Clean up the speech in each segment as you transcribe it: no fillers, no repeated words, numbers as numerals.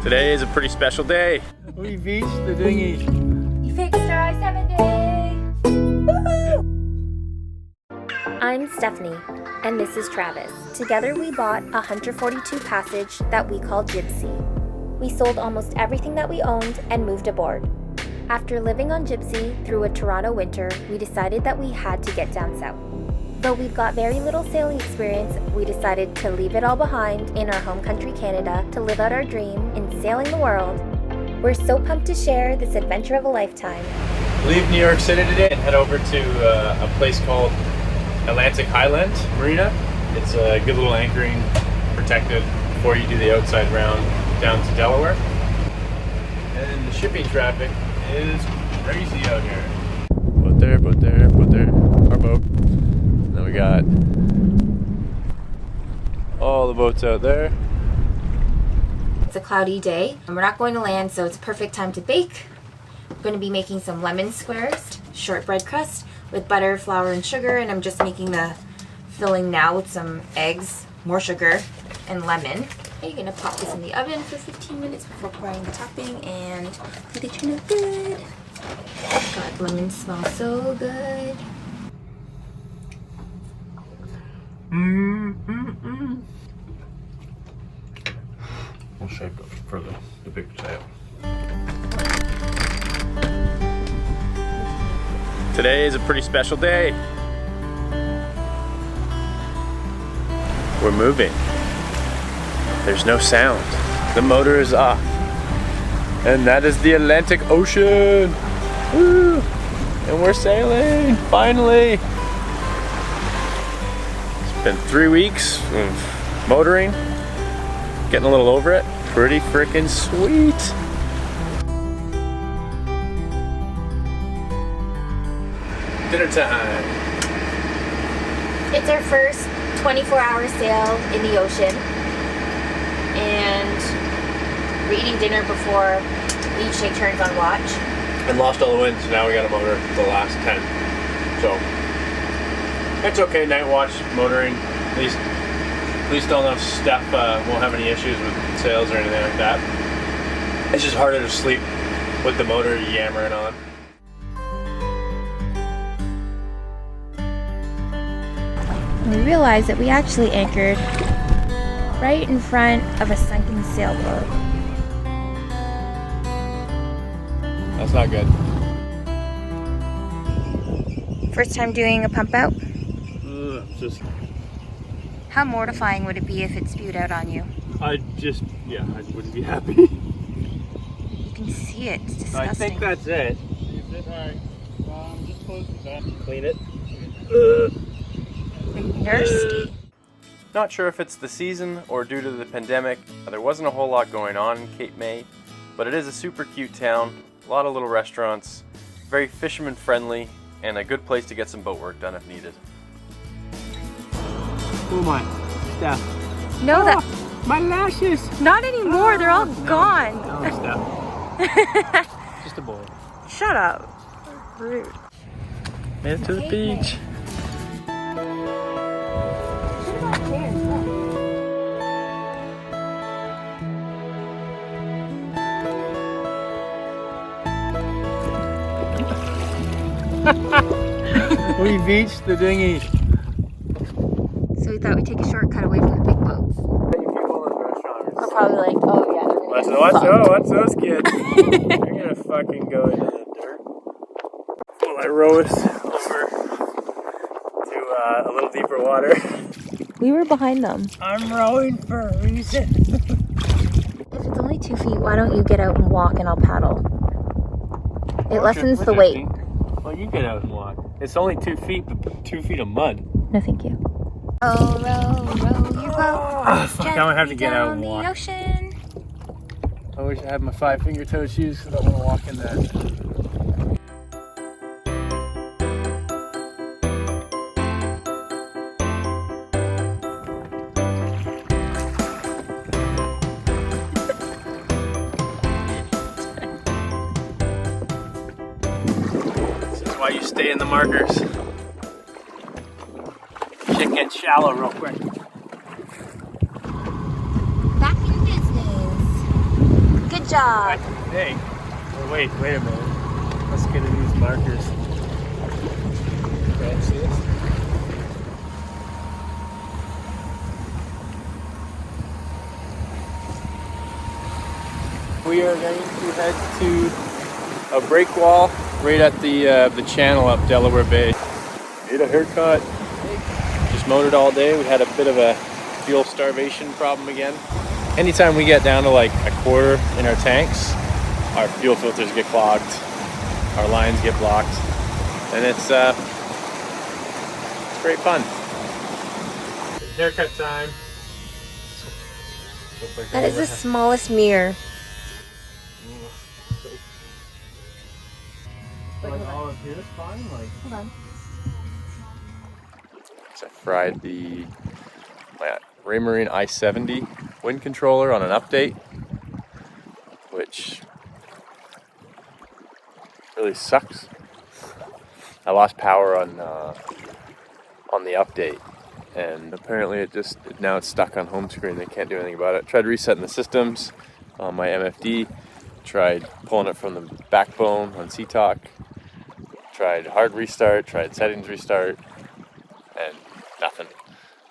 Today is a pretty special day. We beached the dinghy. You fixed our I-7 day! I'm Stephanie, and this is Travis. Together we bought a 142 passage that we call Jibsea. We sold almost everything that we owned and moved aboard. After living on Jibsea through a Toronto winter, we decided that we had to get down south. Though we've got very little sailing experience, we decided to leave it all behind in our home country Canada to live out our dream in sailing the world. We're so pumped to share this adventure of a lifetime. Leave New York City today and head over to a place called Atlantic Highlands Marina. It's a good little anchoring, protected before you do the outside round down to Delaware. And the shipping traffic is crazy out here. Boat there, boat there, boat there. Our boat. Then we got all the boats out there. It's a cloudy day, and we're not going to land, so it's a perfect time to bake. I'm going to be making some lemon squares, shortbread crust with butter, flour, and sugar, and I'm just making the filling now with some eggs, more sugar, and lemon. You're going to pop this in the oven for 15 minutes before pouring the topping, and they turn out good. God, lemon smells so good. We'll shape it for the big potato. Today is a pretty special day. We're moving. There's no sound. The motor is off. And that is the Atlantic Ocean. Woo! And we're sailing, finally. It's been 3 weeks of motoring. Getting a little over it. Pretty freaking sweet. Dinner time. It's our first 24-hour sail in the ocean, and we're eating dinner before we each take turns on watch. And lost all the wind, so now we got a motor for the last 10. So it's okay, night watch motoring. At least don't know if Steph won't have any issues with sails or anything like that. It's just harder to sleep with the motor yammering on. We realized that we actually anchored right in front of a sunken sailboat. That's not good. First time doing a pump out? Just, How mortifying would it be if it spewed out on you? I wouldn't be happy. You can see it, it's disgusting. I think that's it. Alright, just close this up. Clean it. Thirsty. Not sure if it's the season or due to the pandemic. There wasn't a whole lot going on in Cape May, but it is a super cute town. A lot of little restaurants, very fisherman friendly, and a good place to get some boat work done if needed. Oh my, Steph. No, that. My lashes! Not anymore, they're all gone. No, Steph. Just a boy. Shut up. Rude. Made it to the beach. We beached the dinghy. So we thought we'd take a shortcut away from the big boats. We're probably like, oh yeah. Watch those kids. They're gonna fucking go into the dirt. Well, I row us over to a little deeper water. We were behind them. I'm rowing for a reason. If it's only 2 feet, why don't you get out and walk and I'll paddle? It lessens the weight. Well, you get out and walk. It's only 2 feet, but 2 feet of mud. No, thank you. Oh, row your boat. Oh, fuck, I'm gonna have to get out and walk. The ocean. I wish I had my 5-finger toe shoes because I want to walk in that. Why you stay in the markers. Shit gets shallow real quick. Back in business. job. I think. Oh, wait a minute. Let's get these markers. Can't see this. We are going to head to a break wall right at the channel up Delaware Bay. Need a haircut. Just motored all day. We had a bit of a fuel starvation problem again. Anytime we get down to like a quarter in our tanks, our fuel filters get clogged, our lines get blocked, and it's great fun. Haircut time. That is the smallest mirror. Like all of here is fine. Like, Hold on. so I fried my Raymarine i70 wind controller on an update, which really sucks. I lost power on the update, and apparently now it's stuck on home screen. They can't do anything about it. Tried resetting the systems on my MFD. Tried pulling it from the backbone on CTOC. Tried hard restart. Tried settings restart, and nothing.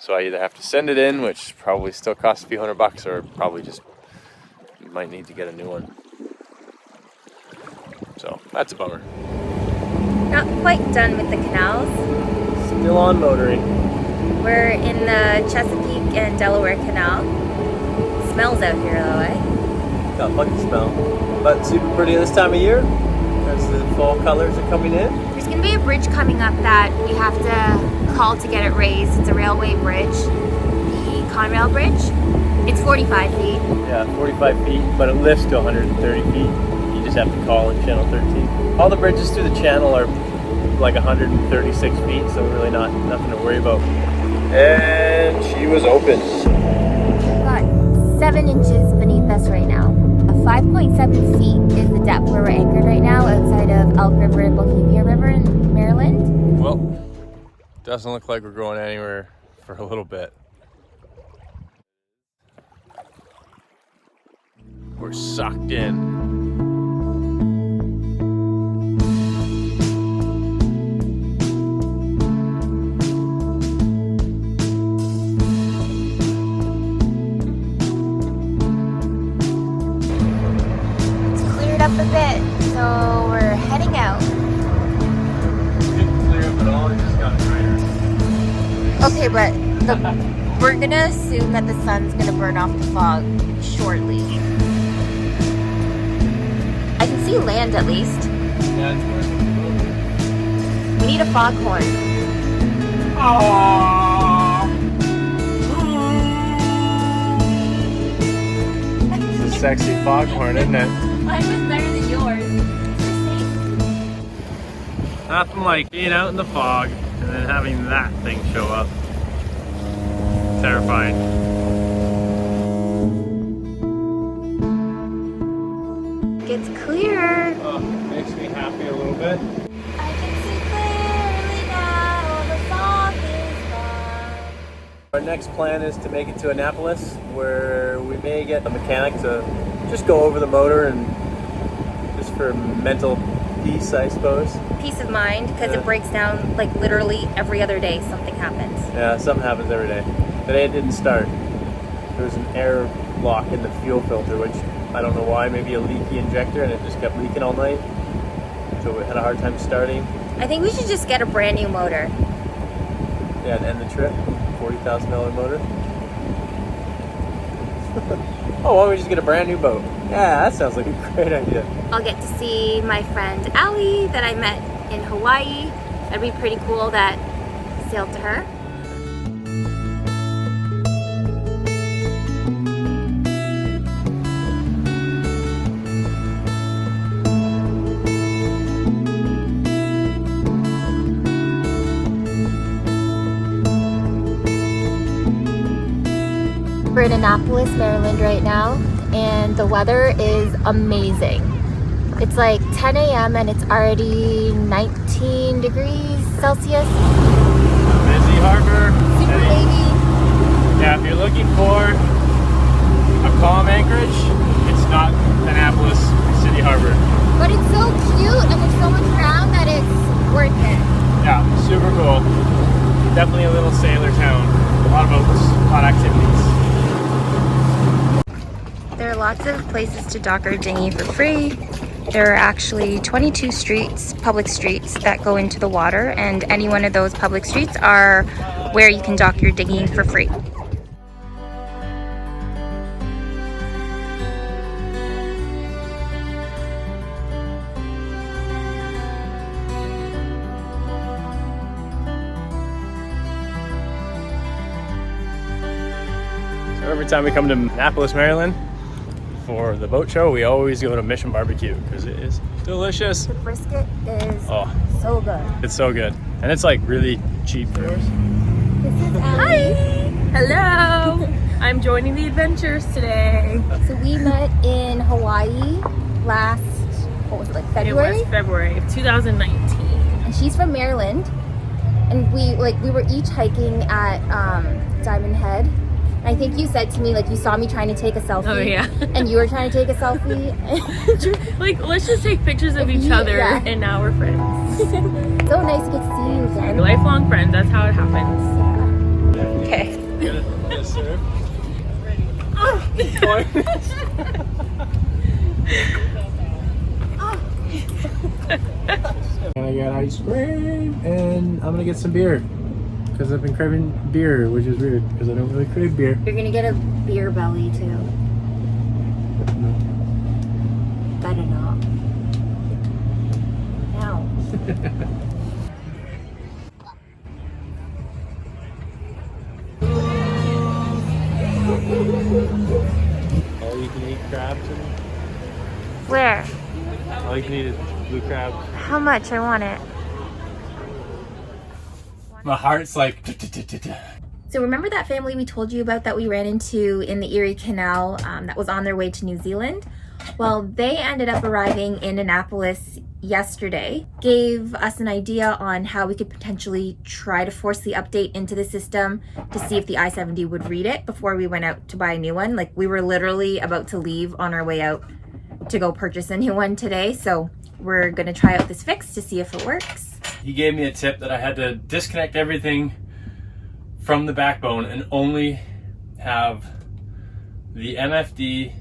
So I either have to send it in, which probably still costs a few $100, or probably just might need to get a new one. So that's a bummer. Not quite done with the canals. Still on motoring. We're in the Chesapeake and Delaware Canal. Smells out here though, eh? Got a funky smell, but super pretty this time of year as the fall colors are coming in. There's gonna be a bridge coming up that we have to call to get it raised. It's a railway bridge, the Conrail Bridge. It's 45 feet. Yeah, 45 feet, but it lifts to 130 feet. You just have to call in channel 13. All the bridges through the channel are like 136 feet, so really nothing to worry about. And she was open. We've got 7 inches beneath us right now. 5.7 feet is the depth where we're anchored right now outside of Elk River and Bohemia River in Maryland. Well, doesn't look like we're going anywhere for a little bit. We're sucked in. Up a bit, so we're heading out. Didn't clear up at all, it just got brighter. Okay, but we're gonna assume that the sun's gonna burn off the fog shortly. I can see land at least. Yeah, it's working. We need a foghorn. It's a sexy foghorn, isn't it? Mine was better than yours. Nothing like being out in the fog and then having that thing show up. Terrifying. It's clear. Oh, makes me happy a little bit. I can see clearly now. The fog is gone. Our next plan is to make it to Annapolis, where we may get a mechanic to just go over the motor and just for mental peace, I suppose. Peace of mind, because Yeah. it breaks down like literally every other day. Something happens. Yeah, something happens every day. Today it didn't start. There was an air lock in the fuel filter, which I don't know why, maybe a leaky injector, and it just kept leaking all night. So we had a hard time starting. I think we should just get a brand new motor. Yeah, and end the trip. $40,000 motor. Oh, why don't we just get a brand new boat? Yeah, that sounds like a great idea. I'll get to see my friend Allie that I met in Hawaii. That'd be pretty cool that I sailed to her. We're in Annapolis, Maryland right now, and the weather is amazing. It's like 10 a.m. and it's already 19 degrees Celsius. Busy harbor. Super baby. Yeah, if you're looking for a calm anchorage, it's not Annapolis. There are lots of places to dock our dinghy for free. There are actually 22 streets, public streets, that go into the water, and any one of those public streets are where you can dock your dinghy for free. Every time we come to Annapolis, Maryland for the boat show, we always go to Mission Barbecue because it is delicious. The brisket is so good. It's so good. And it's like really cheap for yours. This is Hi! Hello! I'm joining the adventures today. So we met in Hawaii last, what was it, like February? It was February of 2019. And she's from Maryland. And we were each hiking at Diamond Head. I think you said to me, like, you saw me trying to take a selfie. Oh, yeah. And you were trying to take a selfie. Like, let's just take pictures of each other, and now we're friends. So nice to get to see you again. Lifelong friends, that's how it happens. Okay. I got ice cream and I'm gonna get some beer because I've been craving beer, which is weird because I don't really crave beer. You're gonna get a beer belly too. Better not. Now. All you can eat crabs. Where? All you can eat is blue crab. How much? I want it. My heart's like. So remember that family we told you about that we ran into in the Erie Canal that was on their way to New Zealand? Well, they ended up arriving in Annapolis yesterday, gave us an idea on how we could potentially try to force the update into the system to see if the i-70 would read it before we went out to buy a new one. Like, we were literally about to leave on our way out to go purchase a new one today, so we're gonna try out this fix to see if it works. He gave me a tip that I had to disconnect everything from the backbone and only have the MFD,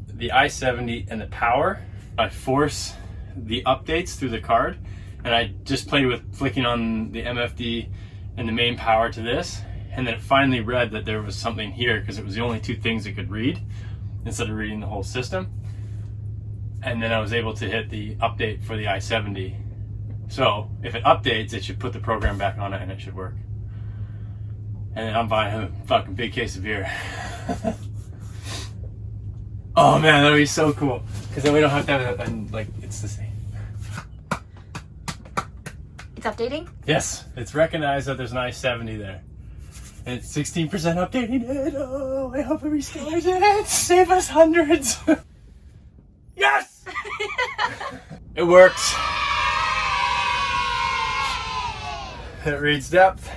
the i-70, and the power. I force the updates through the card, and I just played with flicking on the MFD and the main power to this, and then it finally read that there was something here because it was the only two things it could read instead of reading the whole system. And then I was able to hit the update for the i-70. So if it updates, it should put the program back on it and it should work. And then I'm buying a fucking big case of beer. Oh man, that would be so cool. Because then we don't have to have it, and like, it's the same. It's updating? Yes, it's recognized that there's an i-70 there. And it's 16% updating it. Oh, I hope it restores it. Save us hundreds. Yes! It works. It reads depth.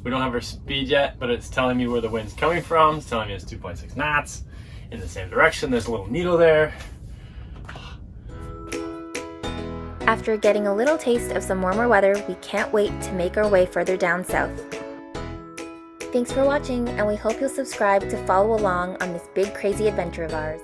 We don't have our speed yet, but it's telling me where the wind's coming from. It's telling me it's 2.6 knots in the same direction. There's a little needle there. After getting a little taste of some warmer weather, we can't wait to make our way further down south. Thanks for watching, and we hope you'll subscribe to follow along on this big crazy adventure of ours.